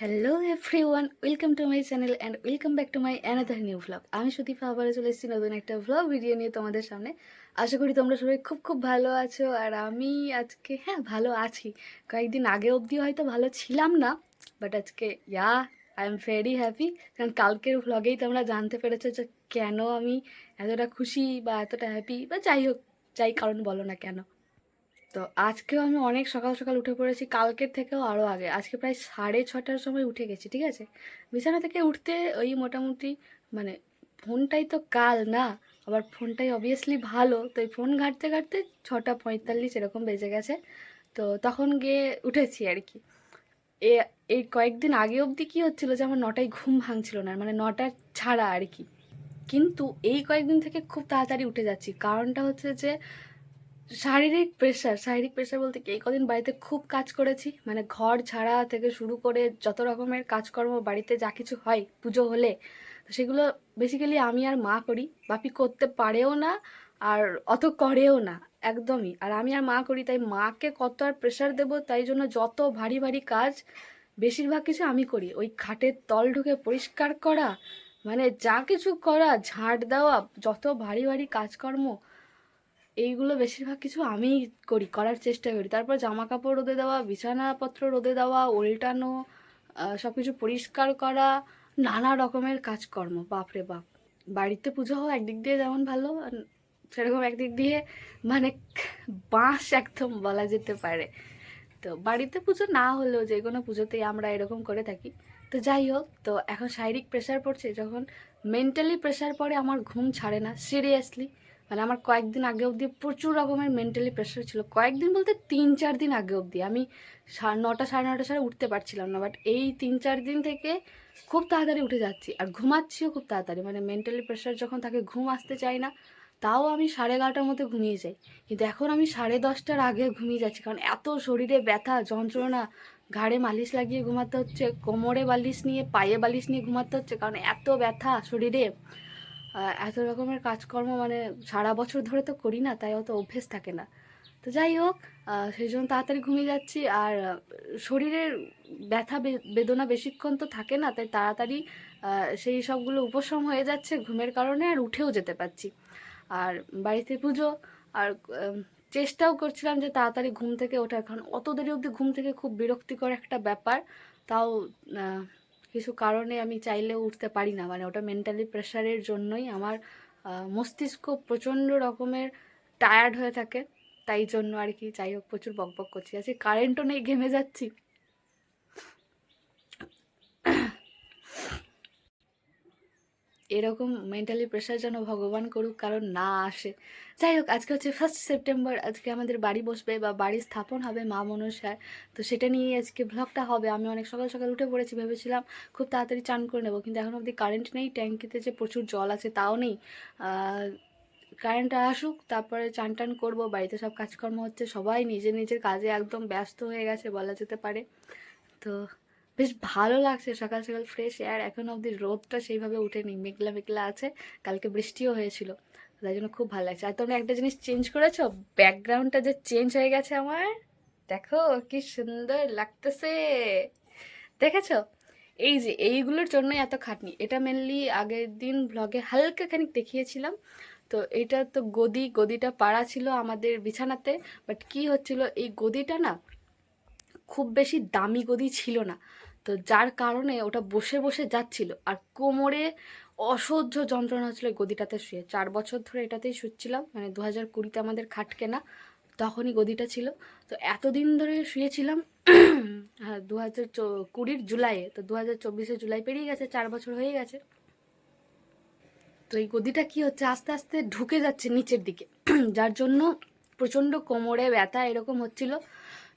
Hello everyone, welcome to my channel and welcome back to my another new vlog. আমি সুদীপা আবারও চলে এসেছি নতুন একটা ভ্লগ ভিডিও নিয়ে তোমাদের সামনে। আশা করি তোমরা সবাই খুব খুব ভালো আছো। আর আমি আজকে ভালো আছি। কয়েকদিন আগে অবধি হয়তো ভালো ছিলাম না, বাট আজকে আই এম ভেরি হ্যাপি। কারণ কালকের ভ্লগেই তোমরা জানতে পেরেছো যে কেন আমি এতটা খুশি বা এতটা হ্যাপি, বা যাই হোক, যাই কারণ বলো না কেন। তো আজকেও আমি অনেক সকাল সকাল উঠে পড়েছি, কালকের থেকেও আরও আগে। আজকে প্রায় 6:30টার সময় উঠে গেছি, ঠিক আছে। বিছানা থেকে উঠতে ওই মোটামুটি মানে ফোনটাই তো কাল না, আবার ফোনটাই অবভিয়াসলি ভালো, তো এই ফোন ঘাঁটতে ঘাঁটতে 6:45 এরকম বেজে গেছে। তো তখন গিয়ে উঠেছি আর কি। এ এই কয়েকদিন আগে অবধি কী হচ্ছিলো যে আমার 9টায় ঘুম ভাঙছিল না, মানে 9টা ছাড়া আর কি। কিন্তু এই কয়েকদিন থেকে খুব তাড়াতাড়ি উঠে যাচ্ছি। কারণটা হচ্ছে যে শারীরিক প্রেশার বলতে কি, এই কদিন বাড়িতে খুব কাজ করেছি, মানে ঘর ঝাড়া থেকে শুরু করে যত রকমের কাজকর্ম বাড়িতে যা কিছু হয় পুজো হলে, তো সেগুলো বেসিক্যালি আমি আর মা করি। বাপি করতে পারেও না, আর অত করেও না একদমই। আর আমি আর মা করি, তাই মাকে কত আর প্রেশার দেবো, তাই জন্য যত ভারী ভারী কাজ বেশিরভাগ কিছু আমি করি। ওই খাটের তল ঢুকে পরিষ্কার করা, মানে যা কিছু করা, ঝাঁট দেওয়া, যত ভারী ভারী কাজকর্ম এইগুলো বেশিরভাগ কিছু আমিই করার চেষ্টা করি। তারপর জামা কাপড় রোদে দেওয়া, বিছানাপত্র রোদে দেওয়া, উল্টানো, সব কিছু পরিষ্কার করা, নানা রকমের কাজকর্ম, বাপরে বাপ। বাড়িতে পুজো হওয়া একদিক দিয়ে যেমন ভালো, আর সেরকম একদিক দিয়ে মানে বাঁশ একদম বলা যেতে পারে। তো বাড়িতে পুজো না হলেও যে কোনো পুজোতেই আমরা এরকম করে থাকি। তো যাই হোক, তো এখন শারীরিক প্রেশার পড়ছে, যখন মেন্টালি প্রেশার পড়ে আমার ঘুম ছাড়ে না সিরিয়াসলি। মানে আমার কয়েকদিন আগে অবধি প্রচুর রকমের মেন্টালি প্রেশার ছিল। কয়েকদিন বলতে 3-4 দিন আগে অবধি আমি 9টা 9:30 ছাড়া উঠতে পারছিলাম না, বাট এই 3-4 দিন থেকে খুব তাড়াতাড়ি উঠে যাচ্ছি আর ঘুমাচ্ছিও খুব তাড়াতাড়ি। মানে মেন্টালি প্রেশার যখন থাকে ঘুম আসতে চায় না, তাও আমি 11:30টার মধ্যে ঘুমিয়ে যাই। কিন্তু এখন আমি 10:30টার আগে ঘুমিয়ে যাচ্ছি, কারণ এত শরীরে ব্যথা যন্ত্রণা, ঘাড়ে মালিশ লাগিয়ে ঘুমাতে হচ্ছে, কোমরে বালিশ নিয়ে, পায়ে বালিশ নিয়ে ঘুমাতে হচ্ছে, কারণ এত ব্যথা শরীরে। এত রকমের কাজকর্ম মানে সারা বছর ধরে তো করি না, তাই অত অভ্যেস থাকে না। তো যাই হোক, সেই জন্য তাড়াতাড়ি ঘুমিয়ে যাচ্ছি। আর শরীরের ব্যথা বেদনা বেশিক্ষণ তো থাকে না, তাই তাড়াতাড়ি সেই সবগুলো উপশম হয়ে যাচ্ছে ঘুমের কারণে, আর উঠেও যেতে পারছি। আর বাড়িতে পুজো, আর চেষ্টাও করছিলাম যে তাড়াতাড়ি ঘুম থেকে ওঠার, কারণ অত দেরি অবধি ঘুম থেকে খুব বিরক্তিকর একটা ব্যাপার। তাও কিছু কারণে আমি চাইলেও উঠতে পারি না, মানে ওটা মেন্টালি প্রেশারের জন্যই আমার মস্তিষ্ক প্রচণ্ড রকমের টায়ার্ড হয়ে থাকে, তাই জন্য আর কি। যাই হোক, প্রচুর বকবক করছি, আজকে কারেন্টও নেই, ঘেমে যাচ্ছি। এরকম মেন্টালি প্রেশার যেন ভগবান করুক কারণ না আসে। যাই হোক, আজকে হচ্ছে 1 সেপ্টেম্বর, আজকে আমাদের বাড়ি বসবে বা বাড়ি স্থাপন হবে মা মনসার। তো সেটা নিয়েই আজকে ভ্লগটা হবে। আমি অনেক সকাল সকাল উঠে পড়েছি, ভেবেছিলাম খুব তাড়াতাড়ি চান করে নেবো, কিন্তু এখন অবধি কারেন্ট নেই, ট্যাঙ্কিতে যে প্রচুর জল আছে তাও নেই। কারেন্টটা আসুক, তারপরে চান টান করবো। বাড়িতে সব কাজকর্ম হচ্ছে, সবাই নিজের নিজের কাজে একদম ব্যস্ত হয়ে গেছে বলা যেতে পারে। তো বেশ ভালো লাগছে সকাল সকাল ফ্রেশ এয়ার। এখন অবধি রোদটা সেইভাবে উঠেনি, মেঘলা মেঘলা আছে, কালকে বৃষ্টিও হয়েছিল, তাই জন্য খুব ভালো লাগছে। আর তোমরা একটা জিনিস চেঞ্জ করেছো, ব্যাকগ্রাউন্ডটা যে চেঞ্জ হয়ে গেছে আমার, দেখো কি সুন্দর লাগতেছে, দেখেছো? এই যে এইগুলোর জন্যই এত খাটনি। এটা মেনলি আগের দিন ব্লগে হালকা খানিক দেখিয়েছিলাম। তো এটা তো গদিটা পাড়া ছিল আমাদের বিছানাতে, বাট কি হচ্ছিল, এই গদিটা না খুব বেশি দামি গদি ছিল না, তো যার কারণে ওটা বসে বসে যাচ্ছিল, আর কোমরে অসহ্য যন্ত্রণা হচ্ছিলো এই গদিটাতে শুয়ে। 4 বছর ধরে এটাতেই শুচ্ছিলাম, মানে 2020-তে আমাদের খাট কেনা, তখনই গদিটা ছিল। তো এতদিন ধরে শুয়েছিলাম। হ্যাঁ, 2020-র জুলাইয়ে, তো 2024-এ জুলাই পেরিয়ে গেছে, 4 বছর হয়ে গেছে। তো এই গদিটা কি হচ্ছে, আস্তে আস্তে ঢুকে যাচ্ছে নিচের দিকে, যার জন্য প্রচণ্ড কোমরে ব্যথা এরকম হচ্ছিল।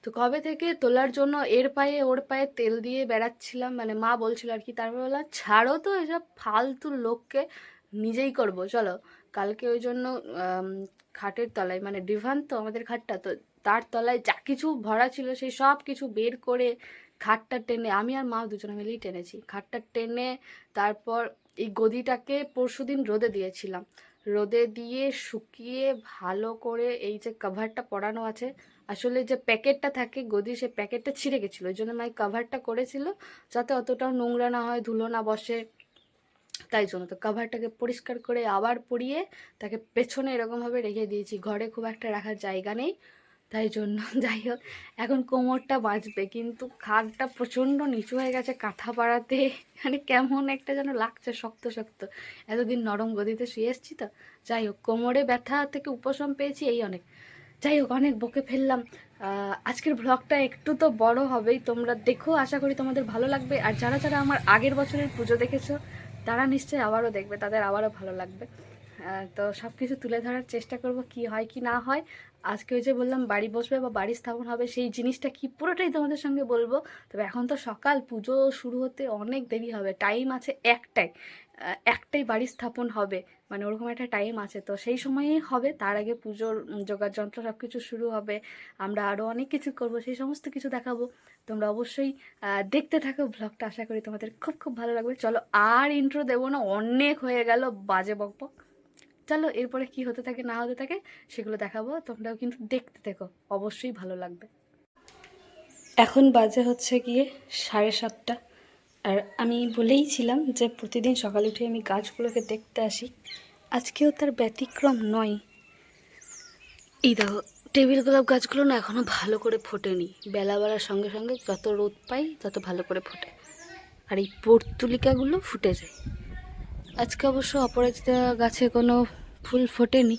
তো কবে থেকে তোলার জন্য এর পায়ে ওর পায়ে তেল দিয়ে বেড়াচ্ছিলাম, মানে মা বলছিল আর কি। তারপর বললাম ছাড়ো তো এসব ফালতু লোককে, নিজেই করব চলো। কালকে ওই জন্য খাটের তলায়, মানে ডিভান তো আমাদের খাটটা, তো তার তলায় যা কিছু ভরা ছিল সেই সব কিছু বের করে খাটটা টেনে, আমি আর মা দুজনে মিলেই টেনেছি খাটটা টেনে। তারপর এই গদিটাকে পরশুদিন রোদে দিয়েছিলাম, রোদে দিয়ে শুকিয়ে ভালো করে এই যে কভারটা পরানো আছে, আসলে যে প্যাকেটটা থাকে গদি, সে প্যাকেটটা ছিঁড়ে গেছিলো, ওই জন্য মাই কাভারটা করেছিল যাতে অতটাও নোংরা না হয়, ধুলো না বসে, তাই জন্য তো কাভারটাকে পরিষ্কার করে আবার পরিয়ে তাকে পেছনে এরকমভাবে রেখে দিয়েছি। ঘরে খুব একটা রাখার জায়গা নেই, তাই জন্য যাই হোক, এখন কোমরটা বাঁচবে, কিন্তু খাটটা প্রচণ্ড নিচু হয়ে গেছে কাঁথা পাড়াতে, মানে কেমন একটা যেন লাগছে, শক্ত শক্ত। এতদিন নরম গদিতে শুয়ে এসেছি তো। যাই হোক, কোমরে ব্যথা থেকে উপশম পেয়েছি, এই অনেক। যাই হোক, অনেক বকে ফেললাম। আজকের ব্লগটা একটু তো বড় হবেই, তোমরা দেখো, আশা করি তোমাদের ভালো লাগবে। আর যারা যারা আমার আগের বছরের পুজো দেখেছো তারা নিশ্চয়ই আবারও দেখবে, তাদের আবারও ভালো লাগবে। তো সব কিছু তুলে ধরার চেষ্টা করব, কি হয় কি না হয়। আজকে ওই যে বললাম বাড়ি বসবে বা বাড়ি স্থাপন হবে, সেই জিনিসটা কি পুরোটাই তোমাদের সঙ্গে বলবো। তবে এখন তো সকাল, পুজো শুরু হতে অনেক দেরি হবে, টাইম আছে একটাই, একটাই বাড়ি স্থাপন হবে, মানে ওরকম একটা টাইম আছে, তো সেই সময়েই হবে। তার আগে পুজোর জোগাড় যন্ত্র সব কিছু শুরু হবে, আমরা আরও অনেক কিছু করব, সেই সমস্ত কিছু দেখাবো। তোমরা অবশ্যই দেখতে থাকো ব্লগটা, আশা করি তোমাদের খুব খুব ভালো লাগবে। চলো, আর ইন্ট্রো দেবো না, অনেক হয়ে গেল বাজে বকবক। চলো, এরপরে কি হতে থাকে না হতে থাকে সেগুলো দেখাবো, তোমরাও কিন্তু দেখতে থেকো, অবশ্যই ভালো লাগবে। এখন বাজে হচ্ছে গিয়ে 7:30। আর আমি বলেইছিলাম যে প্রতিদিন সকালে উঠে আমি গাছগুলোকে দেখতে আসি, আজকেও তার ব্যতিক্রম নয়। এই দেখো, টেবিল গোলাপ গাছগুলো না এখনও ভালো করে ফোটেনি, বেলা বাড়ার সঙ্গে সঙ্গে যত রোদ পাই তত ভালো করে ফোটে, আর এই পর্তুলিকাগুলো ফুটে যায়। আজকে অবশ্য অপরাজিতা গাছে কোনো ফুল ফোটেনি।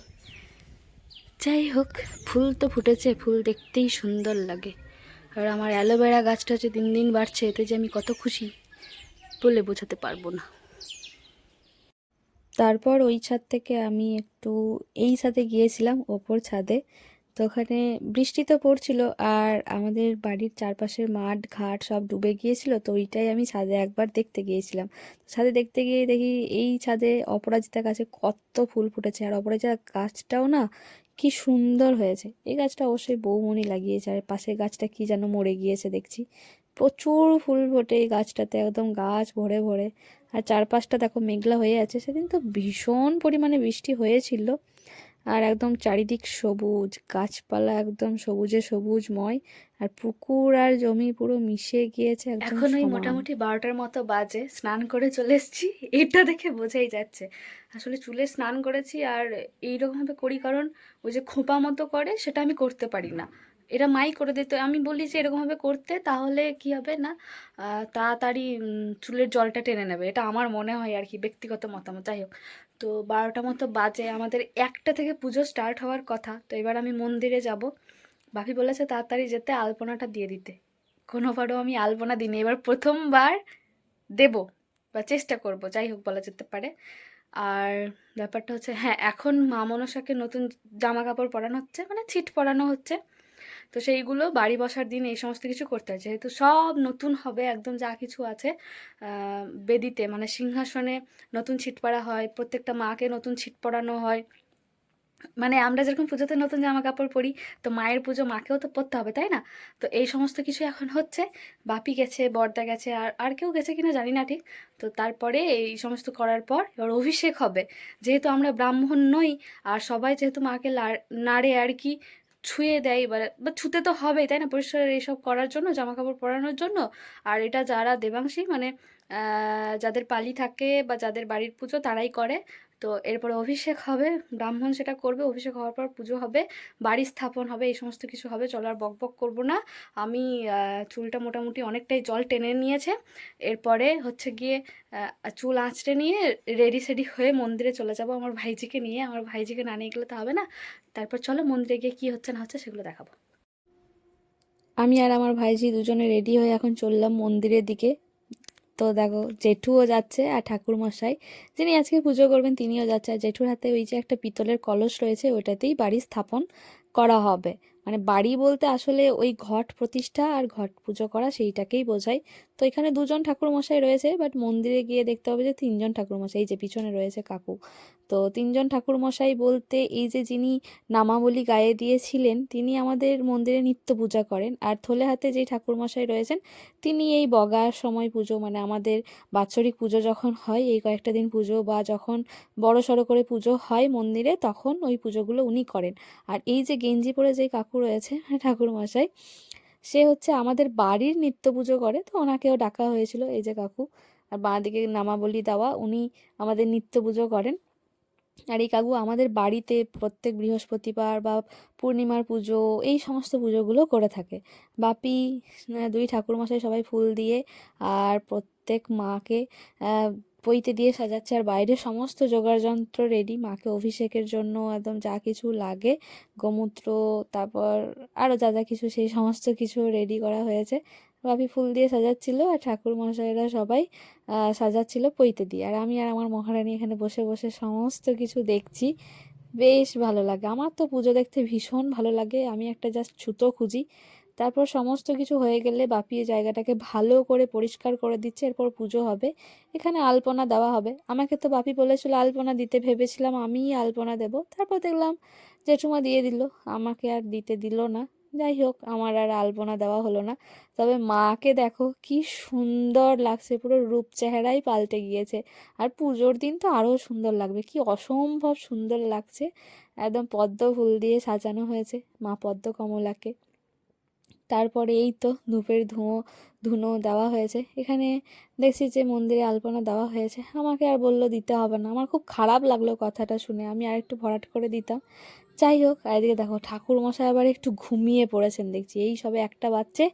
যাই হোক, ফুল তো ফুটেছে, ফুল দেখতেই সুন্দর লাগে। আর আমার অ্যালোভেরা গাছটা যে দিন দিন বাড়ছে, এতে যে আমি কত খুশি বলে বোঝাতে পারবো না। তারপর ওই ছাদ থেকে আমি একটু এই ছাদে গিয়েছিলাম, ওপর ছাদে। তো ওখানে বৃষ্টি তো পড়ছিল, আর আমাদের বাড়ির চারপাশের মাঠ ঘাট সব ডুবে গিয়েছিল, তো ওইটাই আমি ছাদে একবার দেখতে গিয়েছিলাম। ছাদে দেখতে গিয়ে দেখি এই ছাদে অপরাজিতা গাছে কত ফুল ফুটেছে, আর অপরাজিতা গাছটাও না কি সুন্দর হয়েছে। এই গাছটা অবশ্যই বৌমণি লাগিয়েছে, আর পাশের গাছটা কি যেন মরে গিয়েছে দেখছি। প্রচুর ফুল ফোটে এই গাছটাতে, একদম গাছ ভরে ভরে। আর চারপাশটা দেখো মেঘলা হয়ে আছে, সেদিন তো ভীষণ পরিমাণে বৃষ্টি হয়েছিল। আর একদম চারিদিক সবুজ গাছপালা, একদম সবুজে সবুজময়, আর পুকুর আর জমি পুরো মিশে গিয়েছে একদম এখন ওই সমান। মোটামুটি 12টার মতো বাজে, স্নান করে চলে এসেছি, এটা দেখে বোঝাই যাচ্ছে। আসলে চুলে স্নান করেছি, আর এইরকমভাবে করি কারণ ওই যে খোঁপা মতো করে, সেটা আমি করতে পারি না। এটা মাই করে দিত, আমি বলি যে এরকমভাবে করতে, তাহলে কি হবে না, তাড়াতাড়ি চুলের জলটা টেনে নেবে, এটা আমার মনে হয় আর কি, ব্যক্তিগত মতামত। যাই হোক, তো 12টা মতো বাজে, আমাদের 1টা থেকে পুজো স্টার্ট হওয়ার কথা। তো এবার আমি মন্দিরে যাব, বাপি বলেছে তাড়াতাড়ি যেতে, আলপনাটা দিয়ে দিতে। কোনোবারও আমি আলপনা দিইনি, এবার প্রথমবার দেব বা চেষ্টা করব, যাই হোক বলা যেতে পারে। আর ব্যাপারটা হচ্ছে, হ্যাঁ, এখন মা মনসাকে নতুন জামা কাপড় পরানো হচ্ছে, মানে ছিট পরানো হচ্ছে। তো সেইগুলো বাড়ি বসার দিন এই সমস্ত কিছু করতে হয়, যেহেতু সব নতুন হবে একদম, যা কিছু আছে বেদিতে, মানে সিংহাসনে নতুন ছিট পরা হয়, প্রত্যেকটা মাকে নতুন ছিট পরানো হয়। মানে আমরা যেরকম পুজোতে নতুন জামা কাপড় পরি, তো মায়ের পুজো মাকেও তো পরতে হবে, তাই না? তো এই সমস্ত কিছু এখন হচ্ছে। বাপি গেছে, বড়দা গেছে, আর আর কেউ গেছে কিনা জানি না ঠিক। তো তারপরে এই সমস্ত করার পর এবার অভিষেক হবে। যেহেতু আমরা ব্রাহ্মণ নই, আর সবাই যেহেতু মাকে নাড়ে আর কি, ছুঁয়ে দেয়, বা ছুতে তো হবেই, তাই না, পরিষ্কার এইসব করার জন্য, জামা কাপড় পরানোর জন্য। আর এটা যারা দেবাংশী, মানে যাদের পালি থাকে বা যাদের বাড়ির পুজো তারাই করে। তো এরপরে অভিষেক হবে, ব্রাহ্মণ সেটা করবে, অভিষেক হওয়ার পর পুজো হবে, বাড়ি স্থাপন হবে, এই সমস্ত কিছু হবে। চলো আর বক বক করবো না, আমি চুলটা মোটামুটি অনেকটাই জল টেনে নিয়েছে। এরপরে হচ্ছে গিয়ে চুল আঁচড়ে নিয়ে রেডি সেডি হয়ে মন্দিরে চলে যাব আমার ভাইজিকে নিয়ে। আমার ভাইজিকে না নিয়ে গেলে তো হবে না। তারপর চলো মন্দিরে গিয়ে কী হচ্ছে না হচ্ছে সেগুলো দেখাবো। আমি আর আমার ভাইজি দুজনে রেডি হয়ে এখন চললাম মন্দিরের দিকে। তো দেখো, জেঠুও যাচ্ছে, আর ঠাকুরমশাই যিনি আজকে পুজো করবেন তিনিও যাচ্ছে। আর জেঠুর হাতে ওই যে একটা পিতলের কলস রয়েছে, ওইটাতেই বাড়ি স্থাপন করা হবে। মানে বাড়ি বলতে আসলে ওই ঘট প্রতিষ্ঠা আর ঘট পুজো করা, সেইটাকেই বোঝায়। তো এখানে দুজন ঠাকুরমশাই রয়েছে, বাট মন্দিরে গিয়ে দেখতে হবে যে তিনজন ঠাকুরমশাই, এই যে পিছনে রয়েছে কাকু। তো তিনজন ঠাকুরমশাই বলতে এই যে যিনি নামাবলী গায়ে দিয়েছিলেন, তিনি আমাদের মন্দিরে নিত্য পূজা করেন। আর থলে হাতে যেই ঠাকুরমশাই রয়েছেন, তিনি এই বগার সময় পুজো, মানে আমাদের বাৎসরিক পুজো যখন হয়, এই কয়েকটা দিন পুজো বা যখন বড় সড়ো করে পুজো হয় মন্দিরে, তখন ওই পুজোগুলো উনি করেন। আর এই যে গেঞ্জি পরে যে কাকু রয়েছে, মানে ঠাকুরমশাই, সে হচ্ছে আমাদের বাড়ির নিত্য পুজো করে, তো ওনাকেও ডাকা হয়েছিল। এই যে কাকু, আর বাঁ দিকে নামাবলি দেওয়া, উনি আমাদের নিত্য পুজো করেন। আর এই কাকু আমাদের বাড়িতে প্রত্যেক বৃহস্পতিবার বা পূর্ণিমার পুজো, এই সমস্ত পুজোগুলো করে থাকে। বাপি, দুই ঠাকুরমশাই সবাই ফুল দিয়ে আর প্রত্যেক মাকে পৈতে দিয়ে সাজাচ্ছে। আর বাইরে সমস্ত যোগাড়যন্ত্র রেডি মাকে অভিষেকের জন্য, একদম যা কিছু লাগে, গোমূত্র, তারপর আরও যা যা কিছু, সেই সমস্ত কিছু রেডি করা হয়েছে। বাপি ফুল দিয়ে সাজাচ্ছিল আর ঠাকুরমশাইরা সবাই সাজাচ্ছিল পৈতে দিয়ে। আর আমি আর আমার মহারানী এখানে বসে বসে সমস্ত কিছু দেখছি। বেশ ভালো লাগে, আমার তো পুজো দেখতে ভীষণ ভালো লাগে। আমি একটা জাস্ট ছুতো খুঁজি। তারপর সমস্ত কিছু হয়ে গেলে বাপি এই জায়গাটাকে ভালো করে পরিষ্কার করে দিচ্ছে, এরপর পুজো হবে। এখানে আলপনা দেওয়া হবে। আমাকে তো বাপি বলেছিল আলপনা দিতে, ভেবেছিলাম আমিই আলপনা দেব, তারপর দেখলাম জেঠুমা দিয়ে দিল, আমাকে আর দিতে দিল না। যাই হোক, আমার আর আলপনা দেওয়া হলো না। তবে মাকে দেখো কি সুন্দর লাগছে, পুরো রূপ চেহারাই পাল্টে গিয়েছে। আর পুজোর দিন তো আরও সুন্দর লাগবে, কি অসম্ভব সুন্দর লাগছে। একদম পদ্ম ফুল দিয়ে সাজানো হয়েছে মা পদ্ম কমলাকে। তারপরে এই তো ধূপের ধুনো দেওয়া হয়েছে। এখানে দেখছি যে মন্দিরে আলপনা দেওয়া হয়েছে, আমাকে আর বললো দিতে হবে না। আমার খুব খারাপ লাগলো কথাটা শুনে, আমি আর একটু ভরাট করে দিতাম। যাই হোক, আর এদিকে দেখো ঠাকুর মশাই আবার একটু ঘুমিয়ে পড়েছেন দেখছি, এই সবে 1টা বাজছে,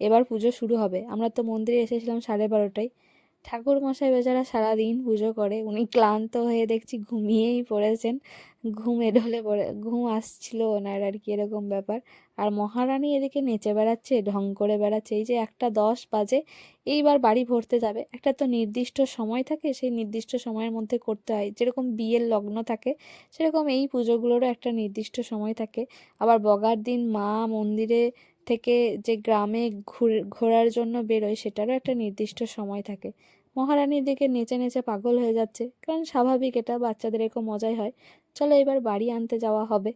এবার পুজো শুরু হবে। আমরা তো মন্দিরে এসেছিলাম 12:30টায়। ঠাকুর মশাই বেচারা সারাদিন পুজো করে, উনি ক্লান্ত হয়ে দেখছি ঘুমিয়েই পড়েছেন। ঘুমে ঢলে পড়ে, ঘুম আসছিল ওনার আর কি, এরকম ব্যাপার। আর মহারানী এদিকে নেচে বেড়াচ্ছে, ঢং করে বেড়াচ্ছে। এই যে 1টা 10 বাজে, এইবার বাড়ি ভরতে যাবে। একটা তো নির্দিষ্ট সময় থাকে, সেই নির্দিষ্ট সময়ের মধ্যে করতে হয়। যেরকম বিয়ের লগ্ন থাকে, সেরকম এই পুজোগুলোরও একটা নির্দিষ্ট সময় থাকে। আবার বগার দিন মা মন্দিরে থেকে যে গ্রামে ঘোরার জন্য বেরোয়, সেটারও একটা নির্দিষ্ট সময় থাকে। মহারানীর দিকে নেচে নেচে পাগল হয়ে যাচ্ছে, কারণ স্বাভাবিক, এটা বাচ্চাদের এরকম মজাই হয়। চলো এবার বাড়ি আনতে যাওয়া হবে।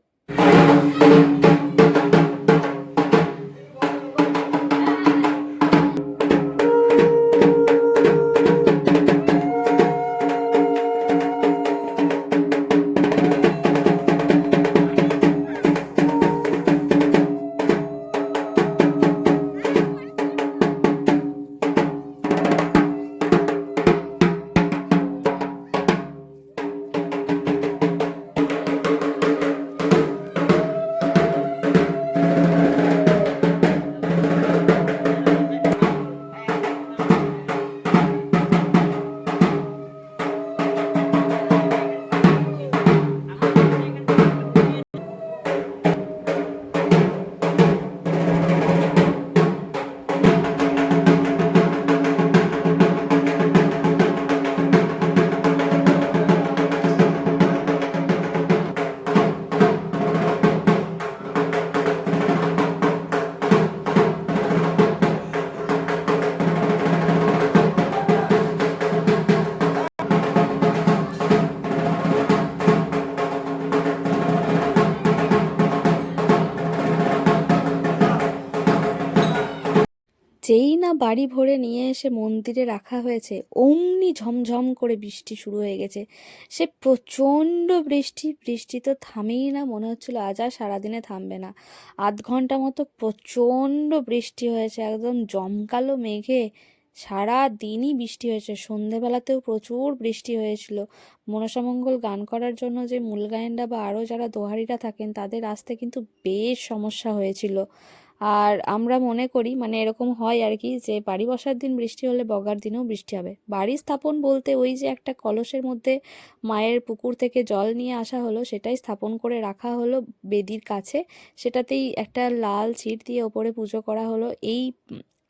যেই না বাড়ি ভরে নিয়ে এসে মন্দিরে রাখা হয়েছে, অমনি ঝমঝম করে বৃষ্টি শুরু হয়ে গেছে। সে প্রচণ্ড বৃষ্টি, বৃষ্টি তো থামেই না, মনে হচ্ছিল আজ আর সারাদিনে থামবে না। 0.5 ঘন্টা মতো প্রচণ্ড বৃষ্টি হয়েছে, একদম জমকালো মেঘে সারা দিনই বৃষ্টি হয়েছে। সন্ধেবেলাতেও প্রচুর বৃষ্টি হয়েছিল। মনসামঙ্গল গান করার জন্য যে মূল গায়েনরা বা আরও যারা দোহারিরা থাকেন, তাদের আসতে কিন্তু বেশ সমস্যা হয়েছিল। আর আমরা মনে করি, মানে এরকম হয় আর কি, যে বাড়ি বসার দিন বৃষ্টি হলে বগার দিনেও বৃষ্টি হবে। বাড়ি স্থাপন বলতে ওই যে একটা কলসের মধ্যে মায়ের পুকুর থেকে জল নিয়ে আসা হলো, সেটাই স্থাপন করে রাখা হলো বেদির কাছে। সেটাতেই একটা লাল ছিট দিয়ে ওপরে পুজো করা হলো। এই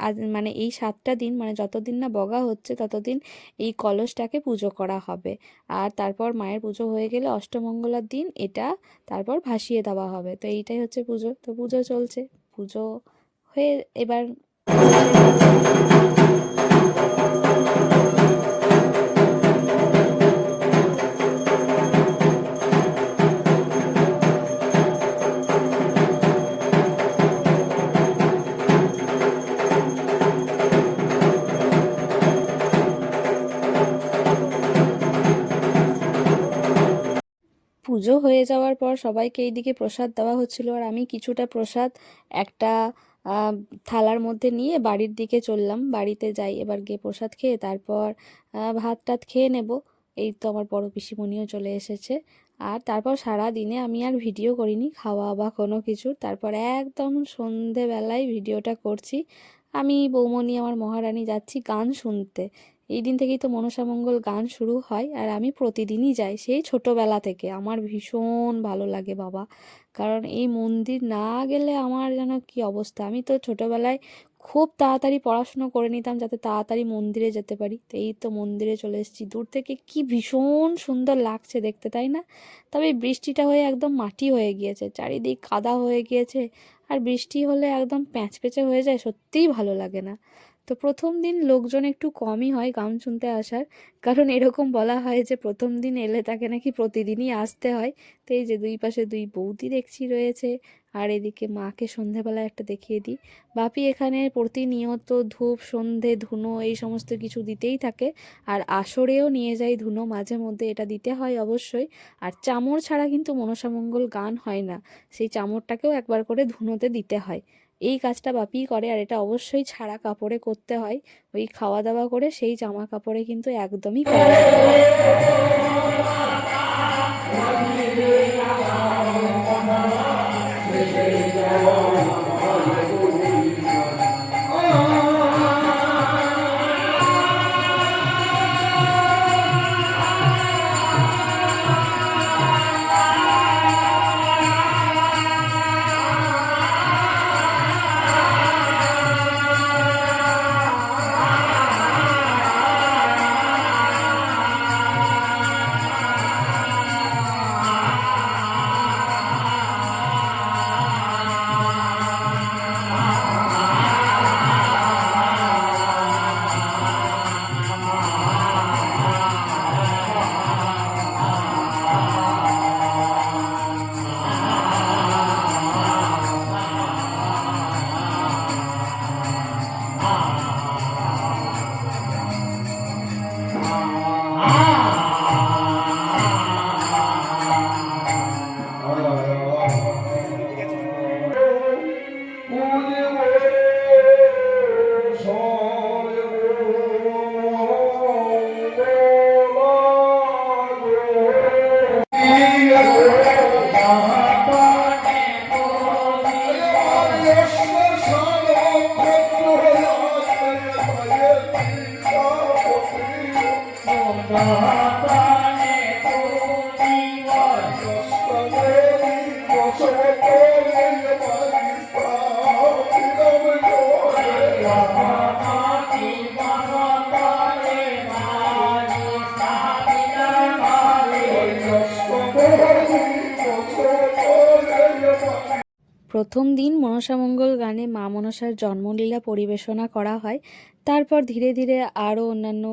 আজ মানে এই 7টা দিন, মানে যতদিন না বগা হচ্ছে ততদিন এই কলসটাকে পুজো করা হবে। আর তারপর মায়ের পুজো হয়ে গেলে অষ্টমঙ্গলার দিন এটা তারপর ভাসিয়ে দেওয়া হবে। তো এইটাই হচ্ছে পুজো। তো পুজো চলছে, পুজো হয়ে এবার পুজো হয়ে যাওয়ার পর সবাইকে এইদিকে প্রসাদ দেওয়া হচ্ছিল, আর আমি কিছুটা প্রসাদ একটা আহ, থালার মধ্যে নিয়ে বাড়ির দিকে চললাম। বাড়িতে যাই এবার গিয়ে প্রসাদ খেয়ে তারপর ভাত টাত খেয়ে নেব। এই তো আমার বড় পিসিমণিও চলে এসেছে। আর তারপর সারা দিনে আমি আর ভিডিও করিনি খাওয়া বা কোনো কিছু। তারপর একদম সন্ধেবেলায় ভিডিওটা করছি। আমি বৌমনি আমার মহারানী যাচ্ছি গান শুনতে। এই দিন থেকেই তো মনসামঙ্গল গান শুরু হয়, আর আমি প্রতিদিনই যাই সেই ছোটবেলা থেকে। আমার ভীষণ ভালো লাগে বাবা, কারণ এই মন্দির না গেলে আমার যেন কি অবস্থা। আমি তো ছোটবেলায় খুব তাড়াতাড়ি পড়াশুনো করে নিতাম যাতে তাড়াতাড়ি মন্দিরে যেতে পারি। তো এই তো মন্দিরে চলে এসেছি। দূর থেকে কি ভীষণ সুন্দর লাগছে দেখতে, তাই না? তবে এই বৃষ্টিটা হয়ে একদম মাটি হয়ে গিয়েছে, চারিদিক কাদা হয়ে গিয়েছে। আর বৃষ্টি হলে একদম প্যাঁচপেঁচে হয়ে যায়, সত্যিই ভালো লাগে না। তো প্রথম দিন লোকজন একটু কমই হয় গান শুনতে আসার, কারণ এরকম বলা হয় যে প্রথম দিন এলে তাকে নাকি প্রতিদিনই আসতে হয়। তো এই যে দুই পাশে দুই বৌদি দেখছি রয়েছে, আর এদিকে মাকে সন্ধেবেলা একটা দেখিয়ে দিই। বাপি এখানে প্রতিনিয়ত ধূপ সন্ধে ধুনো এই সমস্ত কিছু দিতেই থাকে, আর আসরেও নিয়ে যায় ধুনো মাঝে মধ্যে, এটা দিতে হয় অবশ্যই। আর চামর ছাড়া কিন্তু মনসামঙ্গল গান হয় না, সেই চামরটাকেও একবার করে ধুনোতে দিতে হয়। এই কাজটা বাপিই করে, আর এটা অবশ্যই ছাড়া কাপড়ে করতে হয়। ওই খাওয়া দাওয়া করে সেই জামা কাপড়ে কিন্তু একদমই করা যাবে না। প্রথম দিন মনসামঙ্গল গানে মা মনসার জন্মলীলা পরিবেশনা করা হয়। তারপর ধীরে ধীরে আরও অন্যান্য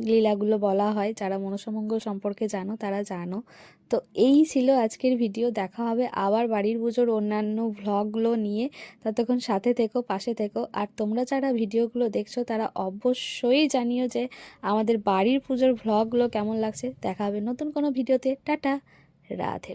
লীলাগুলো বলা হয়। যারা মনসামঙ্গল সম্পর্কে জানো তারা জানো। তো এই ছিল আজকের ভিডিও। দেখা হবে আবার বাড়ির পুজোর অন্যান্য ভ্লগগুলো নিয়ে। ততক্ষণ সাথে থেকো, পাশে থেকো। আর তোমরা যারা ভিডিওগুলো দেখছো তারা অবশ্যই জানিও যে আমাদের বাড়ির পুজোর ভ্লগগুলো কেমন লাগছে। দেখা হবে নতুন কোনো ভিডিওতে। টাটা, রাধে রাধে।